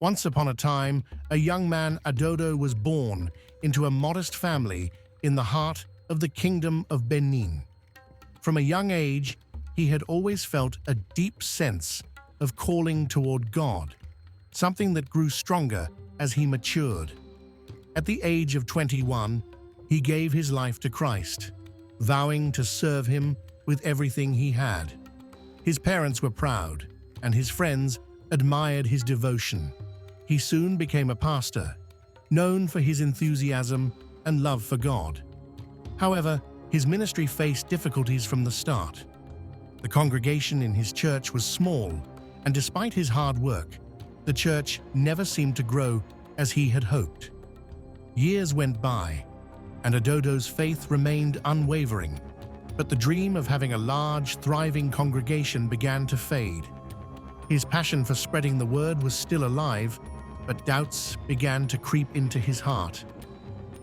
Once upon a time, a young man, Adodo, was born into a modest family in the heart of the Kingdom of Benin. From a young age, he had always felt a deep sense of calling toward God, something that grew stronger as he matured. At the age of 21, he gave his life to Christ, vowing to serve him with everything he had. His parents were proud, and his friends admired his devotion. He soon became a pastor, known for his enthusiasm and love for God. However, his ministry faced difficulties from the start. The congregation in his church was small, and despite his hard work, the church never seemed to grow as he had hoped. Years went by, and Adodo's faith remained unwavering, but the dream of having a large, thriving congregation began to fade. His passion for spreading the word was still alive, but doubts began to creep into his heart.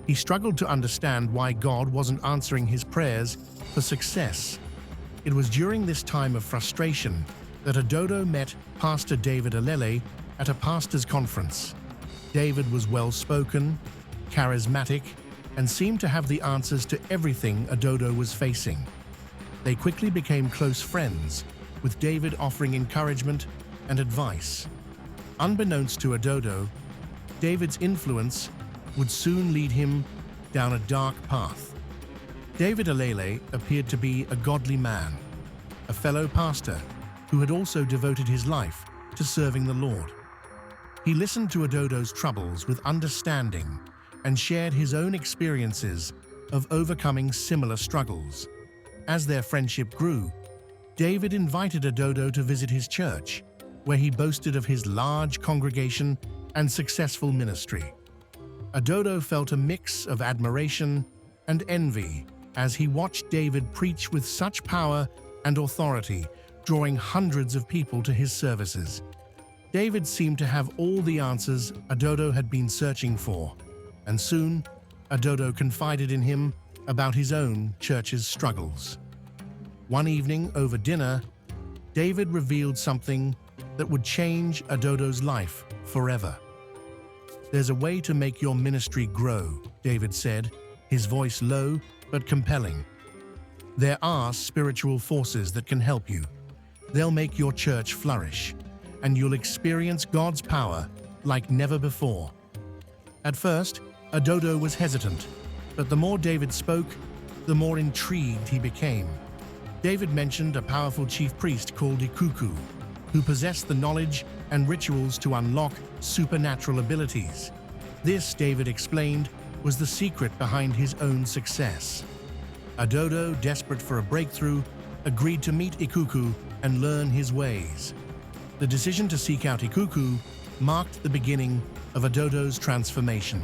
He struggled to understand why God wasn't answering his prayers for success. It was during this time of frustration that Adodo met Pastor David Alele at a pastor's conference. David was well-spoken, charismatic, and seemed to have the answers to everything Adodo was facing. They quickly became close friends, with David offering encouragement and advice. Unbeknownst to Adodo, David's influence would soon lead him down a dark path. David Alele appeared to be a godly man, a fellow pastor who had also devoted his life to serving the Lord. He listened to Adodo's troubles with understanding and shared his own experiences of overcoming similar struggles. As their friendship grew, David invited Adodo to visit his church, where he boasted of his large congregation and successful ministry. Adodo felt a mix of admiration and envy as he watched David preach with such power and authority, drawing hundreds of people to his services. David seemed to have all the answers Adodo had been searching for, and soon Adodo confided in him about his own church's struggles. One evening over dinner, David revealed something that would change Adodo's life forever. "There's a way to make your ministry grow," David said, his voice low but compelling. "There are spiritual forces that can help you. They'll make your church flourish, and you'll experience God's power like never before." At first, Adodo was hesitant, but the more David spoke, the more intrigued he became. David mentioned a powerful chief priest called Ikuku, who possessed the knowledge and rituals to unlock supernatural abilities. This, David explained, was the secret behind his own success. Adodo, desperate for a breakthrough, agreed to meet Ikuku and learn his ways. The decision to seek out Ikuku marked the beginning of Adodo's transformation.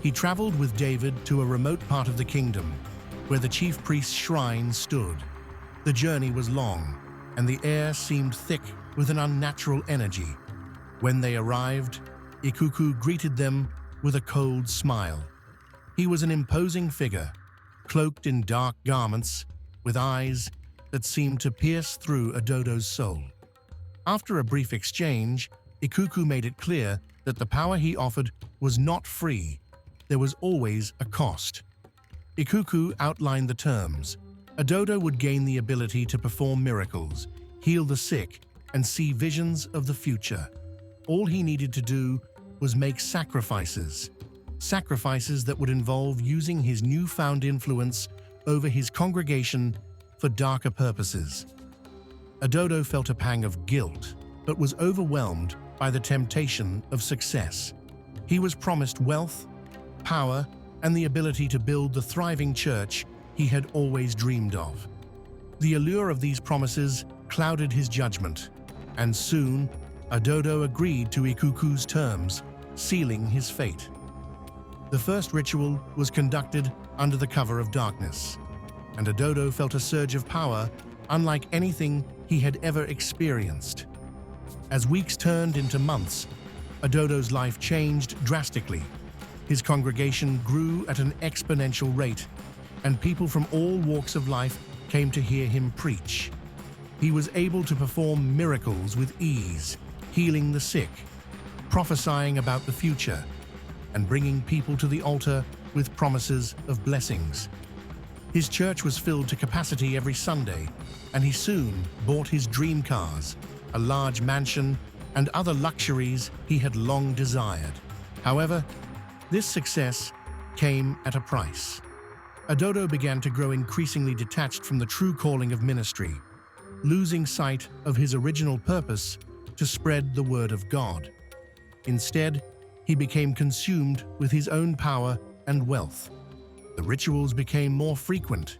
He traveled with David to a remote part of the kingdom, where the chief priest's shrine stood. The journey was long, and the air seemed thick with an unnatural energy. When they arrived, Ikuku greeted them with a cold smile. He was an imposing figure, cloaked in dark garments, with eyes that seemed to pierce through Adodo's soul. After a brief exchange, Ikuku made it clear that the power he offered was not free. There was always a cost. Ikuku outlined the terms. Adodo would gain the ability to perform miracles, heal the sick, and see visions of the future. All he needed to do was make sacrifices that would involve using his newfound influence over his congregation for darker purposes. Adodo felt a pang of guilt, but was overwhelmed by the temptation of success. He was promised wealth, power, and the ability to build the thriving church he had always dreamed of. The allure of these promises clouded his judgment, and soon Adodo agreed to Ikuku's terms, sealing his fate. The first ritual was conducted under the cover of darkness, and Adodo felt a surge of power unlike anything he had ever experienced. As weeks turned into months, Adodo's life changed drastically. His congregation grew at an exponential rate, and people from all walks of life came to hear him preach. He was able to perform miracles with ease, healing the sick, prophesying about the future and bringing people to the altar with promises of blessings. His church was filled to capacity every Sunday, and he soon bought his dream cars, a large mansion, and other luxuries he had long desired. However, this success came at a price. Adodo began to grow increasingly detached from the true calling of ministry, losing sight of his original purpose to spread the word of God. Instead, he became consumed with his own power and wealth. The rituals became more frequent,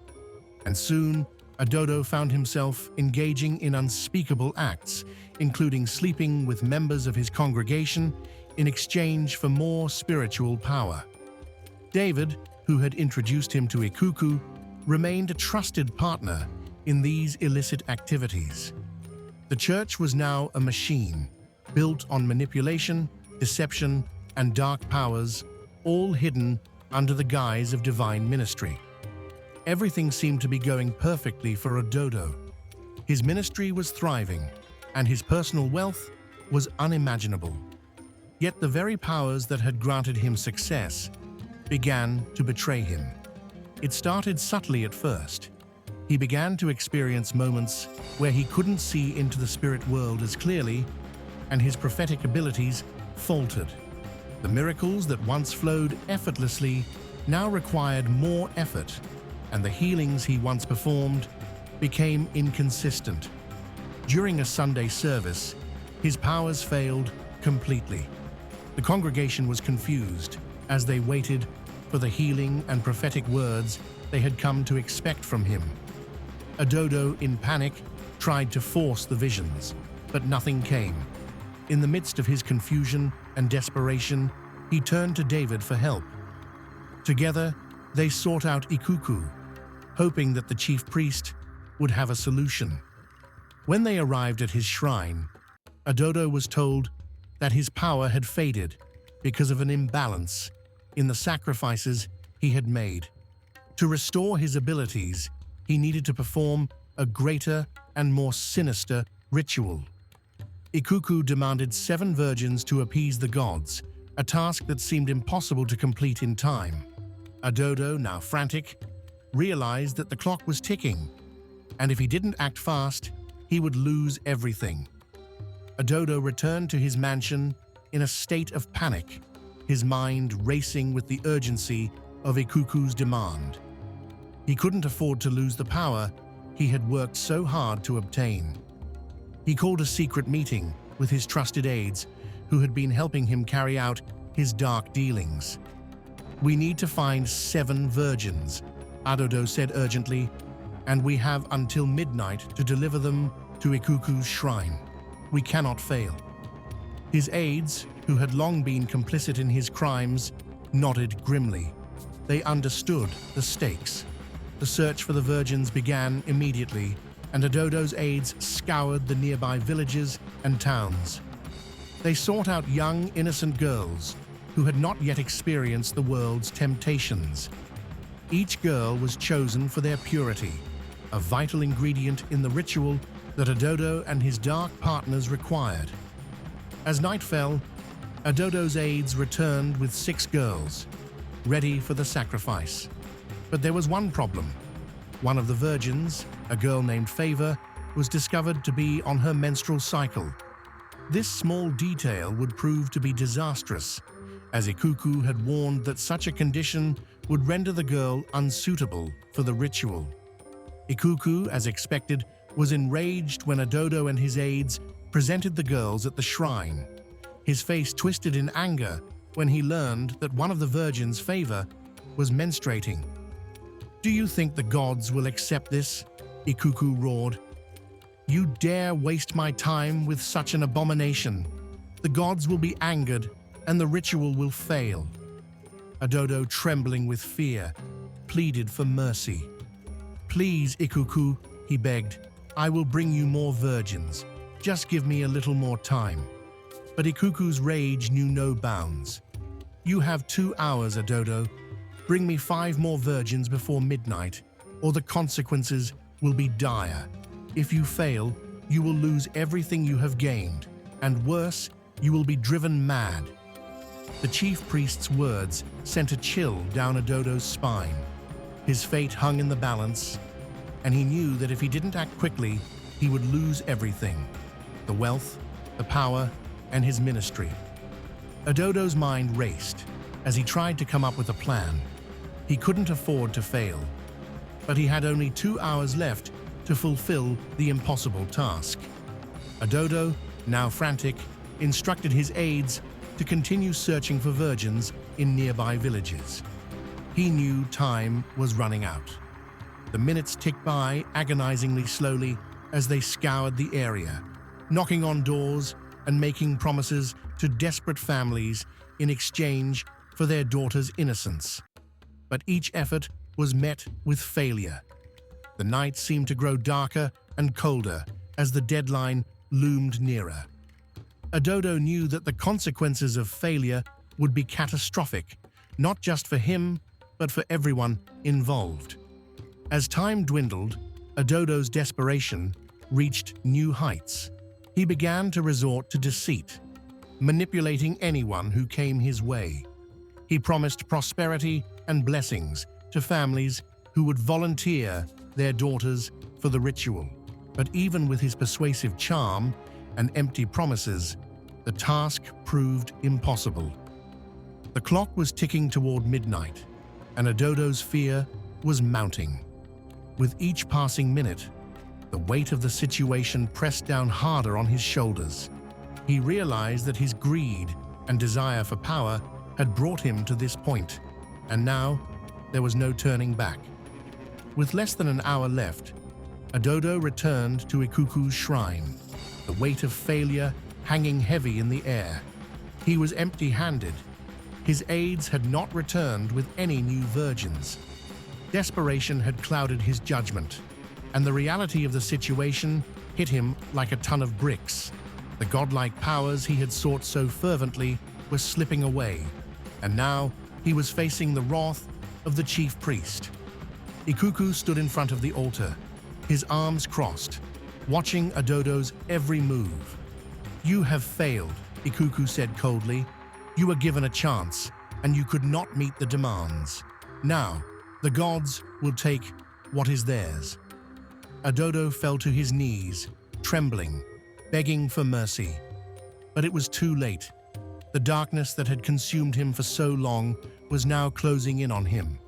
and soon Adodo found himself engaging in unspeakable acts, including sleeping with members of his congregation in exchange for more spiritual power. David, who had introduced him to Ikuku, remained a trusted partner in these illicit activities. The church was now a machine, built on manipulation, deception, and dark powers, all hidden under the guise of divine ministry. Everything seemed to be going perfectly for Adodo. His ministry was thriving, and his personal wealth was unimaginable. Yet the very powers that had granted him success began to betray him. It started subtly at first. He began to experience moments where he couldn't see into the spirit world as clearly, and his prophetic abilities faltered. The miracles that once flowed effortlessly now required more effort, and the healings he once performed became inconsistent. During a Sunday service, his powers failed completely. The congregation was confused as they waited for the healing and prophetic words they had come to expect from him. Adodo, in panic, tried to force the visions, but nothing came. In the midst of his confusion and desperation, he turned to David for help. Together, they sought out Ikuku, hoping that the chief priest would have a solution. When they arrived at his shrine, Adodo was told that his power had faded because of an imbalance in the sacrifices he had made. To restore his abilities, he needed to perform a greater and more sinister ritual. Ikuku demanded 7 virgins to appease the gods, a task that seemed impossible to complete in time. Adodo, now frantic, realized that the clock was ticking, and if he didn't act fast, he would lose everything. Adodo returned to his mansion in a state of panic, his mind racing with the urgency of Ikuku's demand. He couldn't afford to lose the power he had worked so hard to obtain. He called a secret meeting with his trusted aides who had been helping him carry out his dark dealings. "We need to find 7 virgins," Adodo said urgently, "and we have until midnight to deliver them to Ikuku's shrine. We cannot fail." His aides, who had long been complicit in his crimes, nodded grimly. They understood the stakes. The search for the virgins began immediately, and Adodo's aides scoured the nearby villages and towns. They sought out young, innocent girls who had not yet experienced the world's temptations. Each girl was chosen for their purity, a vital ingredient in the ritual that Adodo and his dark partners required. As night fell, Adodo's aides returned with 6 girls, ready for the sacrifice. But there was one problem. One of the virgins, a girl named Favor, was discovered to be on her menstrual cycle. This small detail would prove to be disastrous, as Ikuku had warned that such a condition would render the girl unsuitable for the ritual. Ikuku, as expected, was enraged when Adodo and his aides presented the girls at the shrine. His face twisted in anger when he learned that one of the virgins, Favor, was menstruating. "Do you think the gods will accept this?" Ikuku roared. "You dare waste my time with such an abomination. The gods will be angered and the ritual will fail." Adodo, trembling with fear, pleaded for mercy. "Please, Ikuku," he begged, "I will bring you more virgins. Just give me a little more time." But Ikuku's rage knew no bounds. "You have 2 hours, Adodo. Bring me 5 more virgins before midnight, or the consequences will be dire. If you fail, you will lose everything you have gained, and worse, You will be driven mad." The chief priest's words sent a chill down Adodo's spine. His fate hung in the balance, and he knew that if he didn't act quickly, he would lose everything: the wealth, the power, and his ministry. Adodo's mind raced as he tried to come up with a plan. He couldn't afford to fail, but he had only 2 hours left to fulfill the impossible task. Adodo, now frantic, instructed his aides to continue searching for virgins in nearby villages. He knew time was running out. The minutes ticked by agonizingly slowly as they scoured the area, knocking on doors and making promises to desperate families in exchange for their daughter's innocence. But each effort was met with failure. The night seemed to grow darker and colder as the deadline loomed nearer. Adodo knew that the consequences of failure would be catastrophic, not just for him, but for everyone involved. As time dwindled, Adodo's desperation reached new heights. He began to resort to deceit, manipulating anyone who came his way. He promised prosperity and blessings to families who would volunteer their daughters for the ritual. But even with his persuasive charm and empty promises, the task proved impossible. The clock was ticking toward midnight, and Adodo's fear was mounting. With each passing minute, the weight of the situation pressed down harder on his shoulders. He realized that his greed and desire for power had brought him to this point, and now there was no turning back. With less than an hour left, Adodo returned to Ikuku's shrine, the weight of failure hanging heavy in the air. He was empty-handed. His aides had not returned with any new virgins. Desperation had clouded his judgment, and the reality of the situation hit him like a ton of bricks. The godlike powers he had sought so fervently were slipping away, and now he was facing the wrath of the chief priest. Ikuku stood in front of the altar, his arms crossed, watching Adodo's every move. "You have failed," Ikuku said coldly. "You were given a chance, and you could not meet the demands. Now, the gods will take what is theirs." Adodo fell to his knees, trembling, begging for mercy. But it was too late. The darkness that had consumed him for so long was now closing in on him.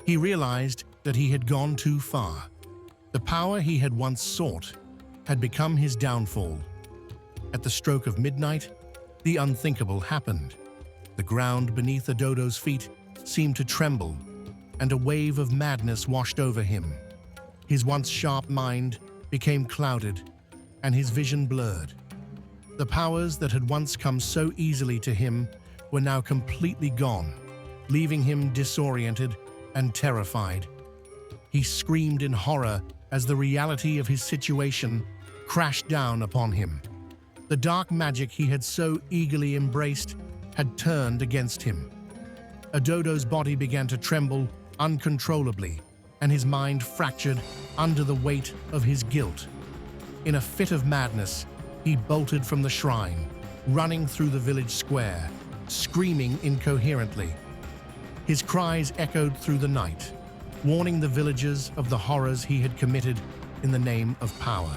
He realized that he had gone too far. The power he had once sought had become his downfall. At the stroke of midnight, the unthinkable happened. The ground beneath Adodo's feet seemed to tremble, and a wave of madness washed over him. His once sharp mind became clouded, and his vision blurred. The powers that had once come so easily to him were now completely gone, leaving him disoriented and terrified. He screamed in horror as the reality of his situation crashed down upon him. The dark magic he had so eagerly embraced had turned against him. Adodo's body began to tremble uncontrollably, and his mind fractured under the weight of his guilt. In a fit of madness, he bolted from the shrine, running through the village square, screaming incoherently. His cries echoed through the night, warning the villagers of the horrors he had committed in the name of power.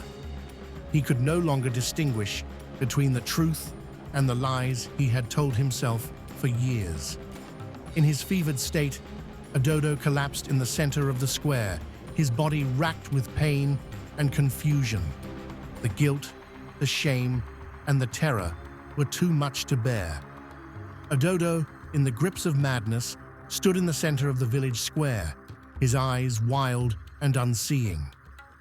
He could no longer distinguish between the truth and the lies he had told himself for years. In his fevered state, Adodo collapsed in the center of the square, his body racked with pain and confusion. The guilt, the shame, and the terror were too much to bear. Adodo, in the grips of madness, stood in the center of the village square, his eyes wild and unseeing.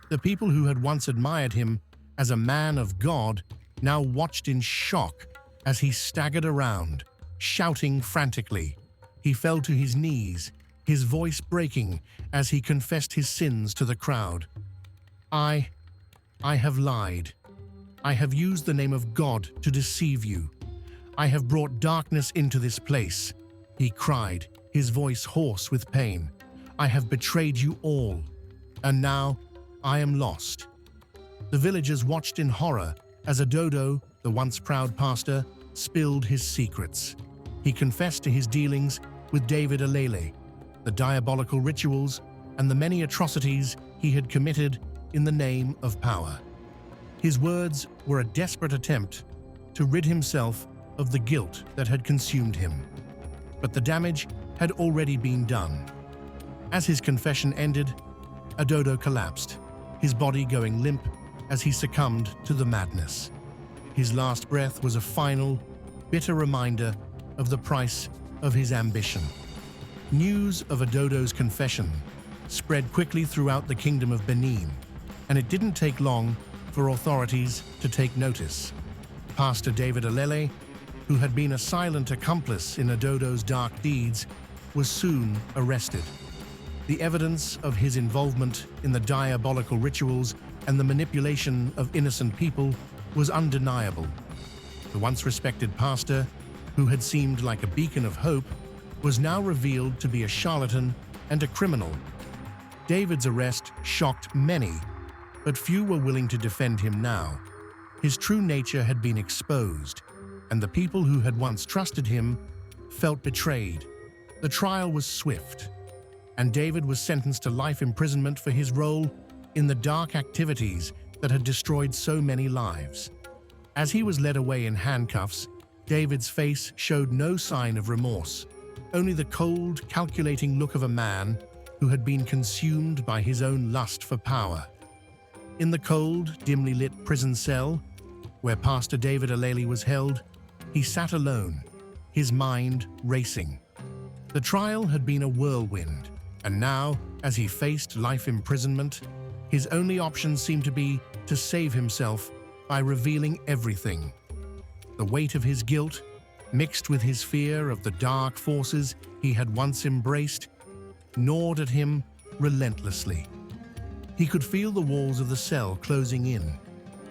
The people who had once admired him as a man of God now watched in shock as he staggered around, shouting frantically. He fell to his knees, his voice breaking as he confessed his sins to the crowd. I have lied. I have used the name of God to deceive you. I have brought darkness into this place," he cried, his voice hoarse with pain. "I have betrayed you all, and now I am lost." The villagers watched in horror as Adodo, the once proud pastor, spilled his secrets. He confessed to his dealings with David Alele, the diabolical rituals, and the many atrocities he had committed in the name of power. His words were a desperate attempt to rid himself of the guilt that had consumed him. But the damage had already been done. As his confession ended, Adodo collapsed, his body going limp as he succumbed to the madness. His last breath was a final, bitter reminder of the price of his ambition. News of Adodo's confession spread quickly throughout the Kingdom of Benin, and it didn't take long for authorities to take notice. Pastor David Alele, who had been a silent accomplice in Adodo's dark deeds, was soon arrested. The evidence of his involvement in the diabolical rituals and the manipulation of innocent people was undeniable. The once respected pastor, who had seemed like a beacon of hope, was now revealed to be a charlatan and a criminal. David's arrest shocked many, but few were willing to defend him now. His true nature had been exposed, and the people who had once trusted him felt betrayed. The trial was swift, and David was sentenced to life imprisonment for his role in the dark activities that had destroyed so many lives. As he was led away in handcuffs, David's face showed no sign of remorse, only the cold, calculating look of a man who had been consumed by his own lust for power. In the cold, dimly lit prison cell, where Pastor David Alele was held, he sat alone, his mind racing. The trial had been a whirlwind, and now, as he faced life imprisonment, his only option seemed to be to save himself by revealing everything. The weight of his guilt, mixed with his fear of the dark forces he had once embraced, gnawed at him relentlessly. He could feel the walls of the cell closing in,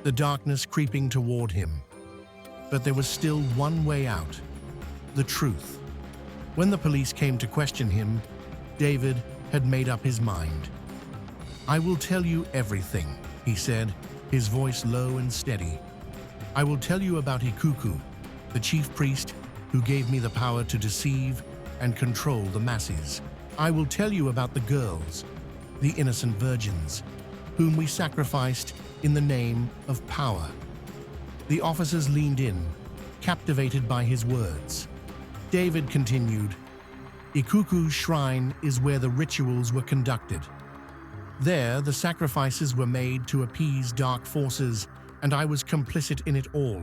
the darkness creeping toward him. But there was still one way out: the truth. When the police came to question him, David had made up his mind. "I will tell you everything," he said, his voice low and steady. "I will tell you about Ikuku, the chief priest who gave me the power to deceive and control the masses. I will tell you about the girls, the innocent virgins, whom we sacrificed in the name of power." The officers leaned in, captivated by his words. David continued, "Ikuku's shrine is where the rituals were conducted. There, the sacrifices were made to appease dark forces, and I was complicit in it all.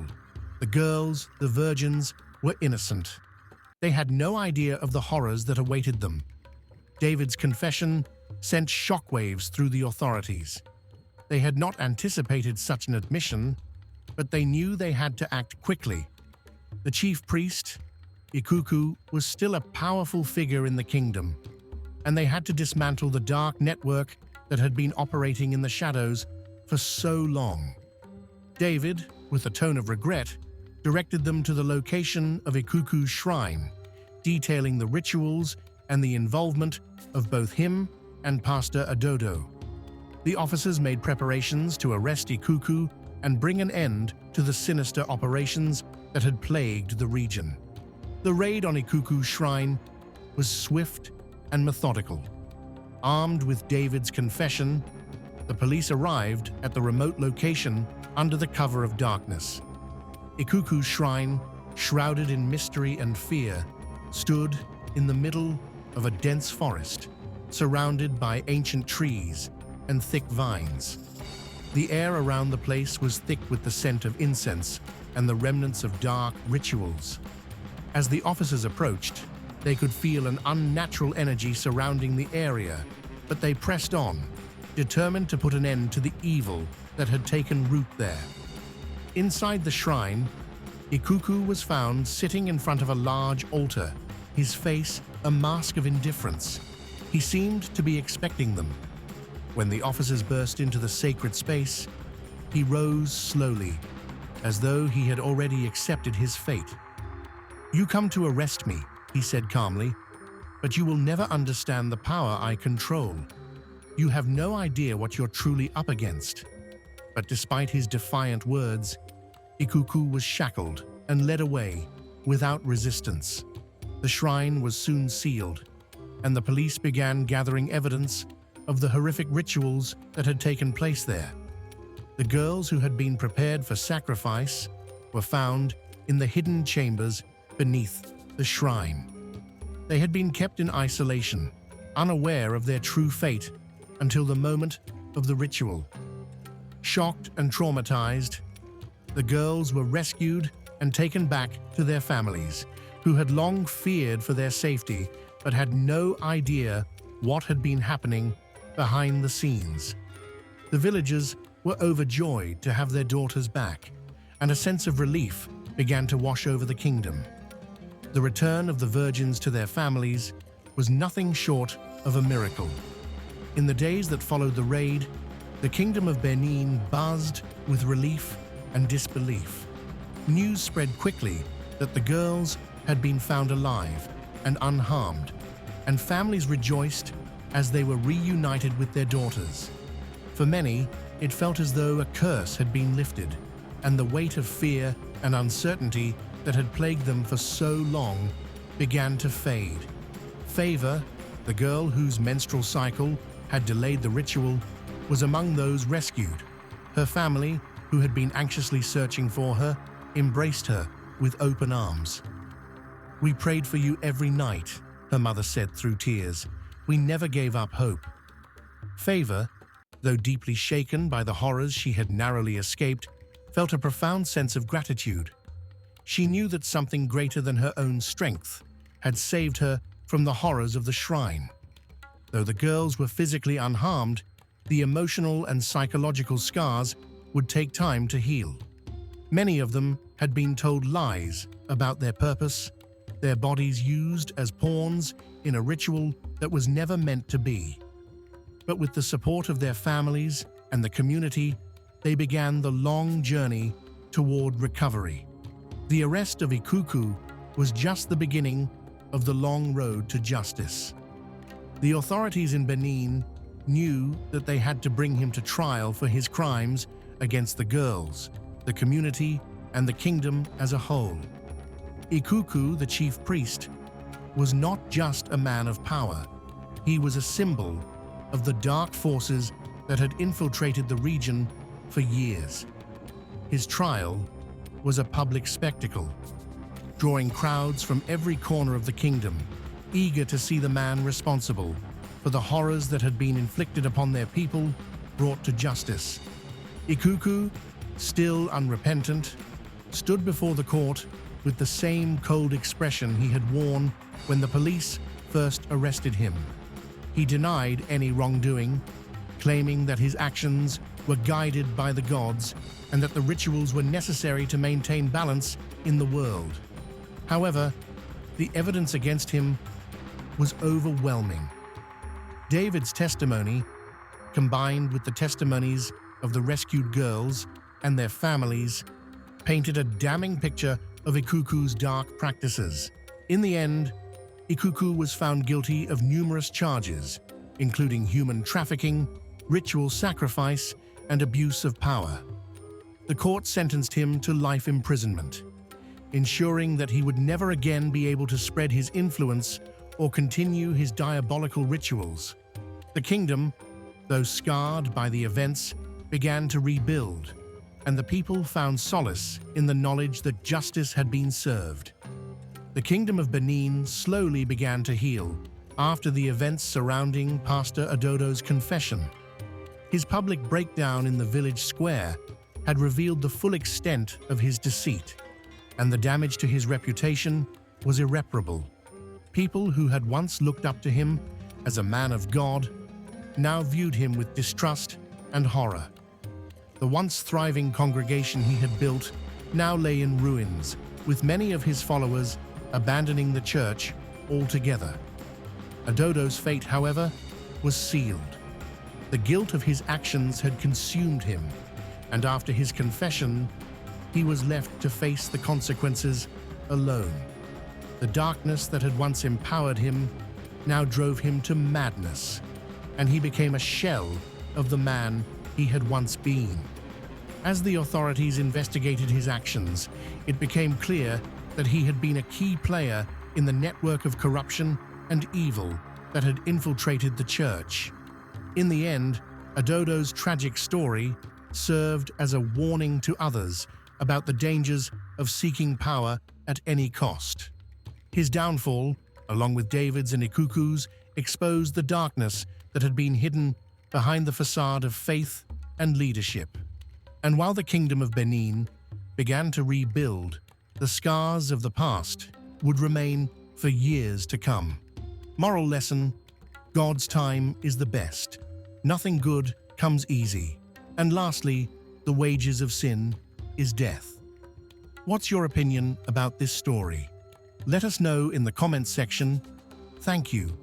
The girls, the virgins, were innocent. They had no idea of the horrors that awaited them." David's confession sent shockwaves through the authorities. They had not anticipated such an admission, but they knew they had to act quickly. The chief priest, Ikuku, was still a powerful figure in the kingdom, and they had to dismantle the dark network that had been operating in the shadows for so long. David, with a tone of regret, directed them to the location of Ikuku's shrine, detailing the rituals and the involvement of both him and Pastor Adodo. The officers made preparations to arrest Ikuku and bring an end to the sinister operations that had plagued the region. The raid on Ikuku's shrine was swift and methodical. Armed with David's confession, the police arrived at the remote location under the cover of darkness. Ikuku's shrine, shrouded in mystery and fear, stood in the middle of a dense forest, surrounded by ancient trees and thick vines. The air around the place was thick with the scent of incense and the remnants of dark rituals. As the officers approached, they could feel an unnatural energy surrounding the area, but they pressed on, determined to put an end to the evil that had taken root there. Inside the shrine, Ikuku was found sitting in front of a large altar, his face a mask of indifference. He seemed to be expecting them. When the officers burst into the sacred space, he rose slowly, as though he had already accepted his fate. "You come to arrest me," he said calmly, "but you will never understand the power I control. You have no idea what you're truly up against." But despite his defiant words, Ikuku was shackled, and led away without resistance. The shrine was soon sealed, and the police began gathering evidence of the horrific rituals that had taken place there. The girls who had been prepared for sacrifice were found in the hidden chambers beneath the shrine. They had been kept in isolation, unaware of their true fate until the moment of the ritual. Shocked and traumatized, the girls were rescued and taken back to their families, who had long feared for their safety but had no idea what had been happening behind the scenes. The villagers were overjoyed to have their daughters back, and a sense of relief began to wash over the kingdom. The return of the virgins to their families was nothing short of a miracle. In the days that followed the raid, the kingdom of Benin buzzed with relief and disbelief. News spread quickly that the girls had been found alive and unharmed, and families rejoiced as they were reunited with their daughters. For many, it felt as though a curse had been lifted, and the weight of fear and uncertainty that had plagued them for so long began to fade. Favor, the girl whose menstrual cycle had delayed the ritual, was among those rescued. Her family, who had been anxiously searching for her, embraced her with open arms. "We prayed for you every night," her mother said through tears. "We never gave up hope." Favor, though deeply shaken by the horrors she had narrowly escaped, felt a profound sense of gratitude. She knew that something greater than her own strength had saved her from the horrors of the shrine. Though the girls were physically unharmed, the emotional and psychological scars would take time to heal. Many of them had been told lies about their purpose, their bodies used as pawns in a ritual that was never meant to be. But with the support of their families and the community, they began the long journey toward recovery. The arrest of Ikuku was just the beginning of the long road to justice. The authorities in Benin knew that they had to bring him to trial for his crimes against the girls, the community, and the kingdom as a whole. Ikuku, the chief priest, was not just a man of power. He was a symbol of the dark forces that had infiltrated the region for years. His trial was a public spectacle, drawing crowds from every corner of the kingdom, eager to see the man responsible for the horrors that had been inflicted upon their people brought to justice. Ikuku, still unrepentant, stood before the court with the same cold expression he had worn when the police first arrested him. He denied any wrongdoing, claiming that his actions were guided by the gods and that the rituals were necessary to maintain balance in the world. However, the evidence against him was overwhelming. David's testimony, combined with the testimonies of the rescued girls and their families, painted a damning picture of Ikuku's dark practices. In the end, Ikuku was found guilty of numerous charges, including human trafficking, ritual sacrifice, and abuse of power. The court sentenced him to life imprisonment, ensuring that he would never again be able to spread his influence or continue his diabolical rituals. The kingdom, though scarred by the events, began to rebuild, and the people found solace in the knowledge that justice had been served. The kingdom of Benin slowly began to heal after the events surrounding Pastor Adodo's confession. His public breakdown in the village square had revealed the full extent of his deceit, and the damage to his reputation was irreparable. People who had once looked up to him as a man of God now viewed him with distrust and horror. The once thriving congregation he had built now lay in ruins, with many of his followers abandoning the church altogether. Adodo's fate, however, was sealed. The guilt of his actions had consumed him, and after his confession, he was left to face the consequences alone. The darkness that had once empowered him now drove him to madness, and he became a shell of the man he had once been. As the authorities investigated his actions, it became clear that he had been a key player in the network of corruption and evil that had infiltrated the church. In the end, Adodo's tragic story served as a warning to others about the dangers of seeking power at any cost. His downfall, along with David's and Ikuku's, exposed the darkness that had been hidden behind the facade of faith and leadership. And while the Kingdom of Benin began to rebuild, the scars of the past would remain for years to come. Moral lesson: God's time is the best. Nothing good comes easy. And lastly, the wages of sin is death. What's your opinion about this story? Let us know in the comments section. Thank you.